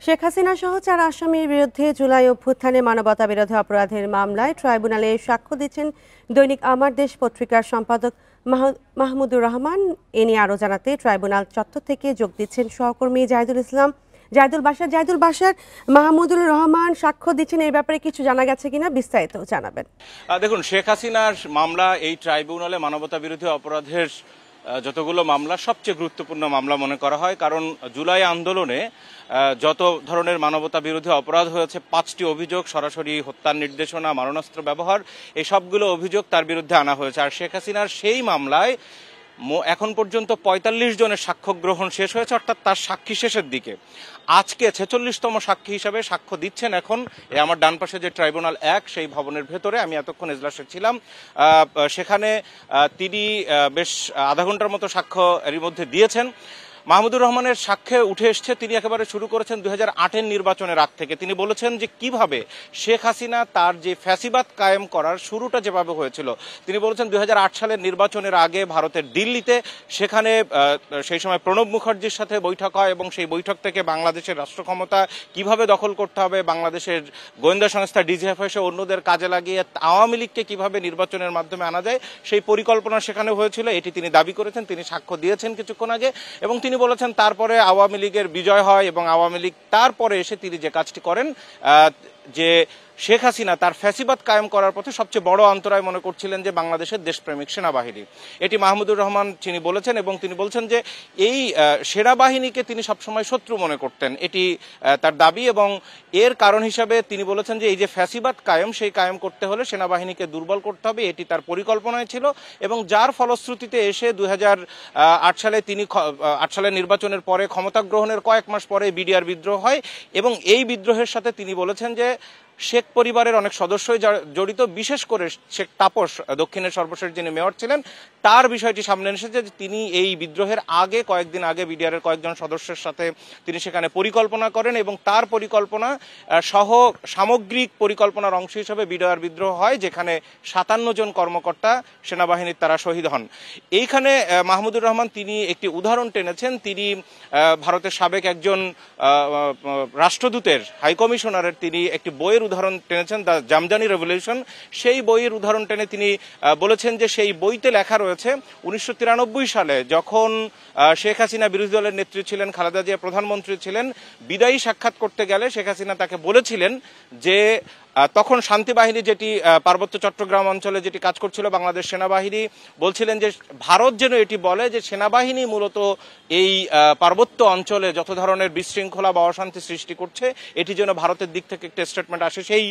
শেখ হাসিনা সহ 4 আসামির বিরুদ্ধে জুলাই অভ্যুত্থানে মানবতা বিরোধী অপরাধের মামলায় ট্রাইব্যুনালে সাক্ষ্য দিচ্ছেন দৈনিক আমার দেশ পত্রিকার সম্পাদক মাহমুদুর রহমান। এ নিয়ে আরও জানাতে ট্রাইব্যুনাল চত্বর থেকে যোগ দিচ্ছেন সহকর্মী জাহিদুল বাশার। মাহমুদুর রহমান সাক্ষ্য দিচ্ছেন, এই ব্যাপারে কিছু জানা গেছে কিনা বিস্তারিত জানাবেন। দেখুন, শেখ হাসিনার মামলা এই ট্রাইব্যুনালে মানবতা বিরোধী অপরাধের যতগুলো মামলা সবচেয়ে গুরুত্বপূর্ণ মামলা মনে করা হয়, কারণ জুলাই আন্দোলনে যত ধরনের মানবতা বিরোধী অপরাধ হয়েছে 5টি অভিযোগ, সরাসরি হত্যার নির্দেশনা, মারণাস্ত্র ব্যবহার, এই সবগুলো অভিযোগ তার বিরুদ্ধে আনা হয়েছে। আর শেখ হাসিনার সেই মামলায় এখন পর্যন্ত 45 জনের সাক্ষ্য গ্রহণ শেষ হয়েছে, অর্থাৎ তার সাক্ষী শেষের দিকে। আজকে 46তম সাক্ষী হিসাবে সাক্ষ্য দিচ্ছেন এখন আমার ডান পাশে যে ট্রাইব্যুনাল 1 সেই ভবনের ভেতরে। আমি এতক্ষণ এজলাসে ছিলাম, সেখানে তিনি বেশ আধা ঘন্টার মতো সাক্ষ্য এরই মধ্যে দিয়েছেন। মাহমুদুর রহমানের সাক্ষ্যে উঠে এসছে তিনি একেবারে শুরু করেছেন 2008-এর নির্বাচনের আগ থেকে। তিনি বলেছেন যে কিভাবে শেখ হাসিনা তার যে ফ্যাসিবাদ কায়েম করার শুরুটা যেভাবে হয়েছিল। তিনি বলেছেন 2008 সালের নির্বাচনের আগে ভারতের দিল্লিতে, সেখানে সেই সময় প্রণব মুখার্জির সাথে বৈঠক হয় এবং সেই বৈঠক থেকে বাংলাদেশের রাষ্ট্র ক্ষমতা কিভাবে দখল করতে হবে, বাংলাদেশের গোয়েন্দা সংস্থা ডিজিএফআই সহ অন্যদের কাজে লাগিয়ে আওয়ামী লীগকে কিভাবে নির্বাচনের মাধ্যমে আনা যায় সেই পরিকল্পনা সেখানে হয়েছিল, এটি তিনি দাবি করেছেন। তিনি সাক্ষ্য দিয়েছেন কিছুক্ষণ আগে এবং তিনি বলেছেন তারপরে আওয়ামী লীগের বিজয় হয় এবং আওয়ামী লীগ তারপরে এসে তিনি যে কাজটি করেন, যে শেখ হাসিনা তার ফ্যাসিবাদ কায়েম করার পথে সবচেয়ে বড় অন্তরায় মনে করছিলেন যে বাংলাদেশের দেশপ্রেমিক সেনাবাহিনী। এটি মাহমুদুর রহমান তিনি বলেছেন এবং তিনি বলছেন যে এই সেনাবাহিনীকে তিনি সবসময় শত্রু মনে করতেন, এটি তার দাবি। এবং এর কারণ হিসাবে তিনি বলেছেন যে এই যে ফ্যাসিবাদ কায়েম, সেই কায়েম করতে হলে সেনাবাহিনীকে দুর্বল করতে হবে, এটি তার পরিকল্পনায় ছিল। এবং যার ফলশ্রুতিতে এসে 2008 সালে তিনি 8 সালের নির্বাচনের পরে ক্ষমতা গ্রহণের কয়েক মাস পরে বিডিআর বিদ্রোহ হয় এবং এই বিদ্রোহের সাথে তিনি বলেছেন যে শেখ পরিবারের অনেক সদস্যই জড়িত, বিশেষ করে শেখ তাপস, দক্ষিণের সর্বশেষ যিনি মেয়র ছিলেন, তার বিষয়টি সামনে এসেছে যে তিনি এই বিদ্রোহের আগে কয়েকদিন আগে বিডিআরের কয়েকজন সদস্যের সাথে তিনি সেখানে পরিকল্পনা করেন এবং তার পরিকল্পনা সহ সামগ্রিক পরিকল্পনার অংশ হিসেবে বিডিআর বিদ্রোহ হয়, যেখানে 57 জন কর্মকর্তা সেনাবাহিনীর তারা শহীদ হন। এইখানে মাহমুদুর রহমান তিনি একটি উদাহরণ টেনেছেন। তিনি ভারতের সাবেক একজন রাষ্ট্রদূতের, হাইকমিশনারের তিনি একটি বইয়ের উদাহরণ টেনেছেন, দ্য জামদানি রেভলিউশন। সেই বইয়ের উদাহরণ টেনে তিনি বলেছেন যে সেই বইতে লেখা রয়েছে 1993 সালে যখন শেখ হাসিনা বিরোধী দলের নেত্রী ছিলেন, খালেদা জিয়া প্রধানমন্ত্রী ছিলেন, বিদায়ী সাক্ষাৎ করতে গেলে শেখ হাসিনা তাকে বলেছিলেন যে তখন শান্তি বাহিনী, যেটি পার্বত্য চট্টগ্রাম অঞ্চলে যেটি কাজ করছিল বাংলাদেশ সেনাবাহিনী, বলছিলেন যে ভারত যেন এটি বলে যে সেনাবাহিনী মূলত এই পার্বত্য অঞ্চলে যত ধরনের বিশৃঙ্খলা বা অশান্তি সৃষ্টি করছে, এটি যেন ভারতের দিক থেকে একটা স্টেটমেন্ট আসে। সেই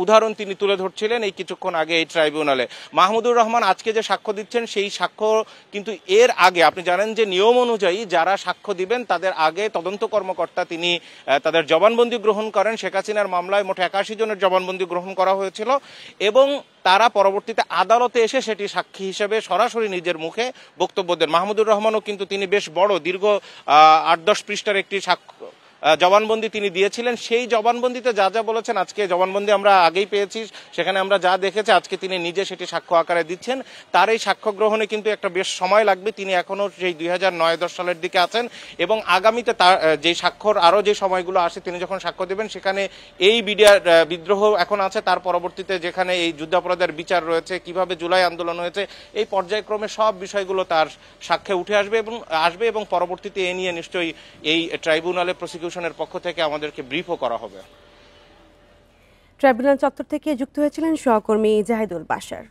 উদাহরণ তিনি তুলে ধরছিলেন এই কিছুক্ষণ আগে এই ট্রাইব্যুনালে। মাহমুদুর রহমান আজকে যে সাক্ষ্য দিচ্ছেন সেই সাক্ষ্য কিন্তু এর আগে আপনি জানেন যে নিয়ম অনুযায়ী যারা সাক্ষ্য দিবেন তাদের আগে তদন্ত কর্মকর্তা তিনি তাদের জবানবন্দি গ্রহণ করেন। শেখ হাসিনার মামলায় মোট 81 জনের জবানবন্দি গ্রহণ করা হয়েছিল এবং তারা পরবর্তীতে আদালতে এসে সেটি সাক্ষী হিসেবে সরাসরি নিজের মুখে বক্তব্য দেন। মাহমুদুর রহমানও কিন্তু তিনি বেশ বড় দীর্ঘ 8-10 পৃষ্ঠার একটি জবানবন্দি তিনি দিয়েছিলেন। সেই জবানবন্দিতে যা যা বলেছেন, আজকে জবানবন্দি আমরা আগেই পেয়েছি, সেখানে আমরা যা দেখেছি, আজকে তিনি নিজে সেটি সাক্ষ্য আকারে দিচ্ছেন। তার এই সাক্ষ্য গ্রহণে কিন্তু একটা বেশ সময় লাগবে। তিনি এখনো সেই 2009-10 সালের দিকে আছেন এবং আগামীতে তার যে সাক্ষ্যর আরও যে সময়গুলো আসে তিনি যখন সাক্ষ্য দেবেন সেখানে এই বিদ্রোহ এখন আছে, তার পরবর্তীতে যেখানে এই যুদ্ধাপরাধের বিচার রয়েছে, কিভাবে জুলাই আন্দোলন হয়েছে, এই পর্যায়ক্রমে সব বিষয়গুলো তার সাক্ষ্যে উঠে আসবে এবং পরবর্তীতে এ নিয়ে নিশ্চয়ই এই ট্রাইব্যুনালে প্রসিকিউশনের পক্ষ থেকে আমাদেরকে ব্রিফও করা হবে। ট্রাইব্যুনাল চত্বর থেকে যুক্ত হয়েছিলেন সহকর্মী জাহিদুল বাশার।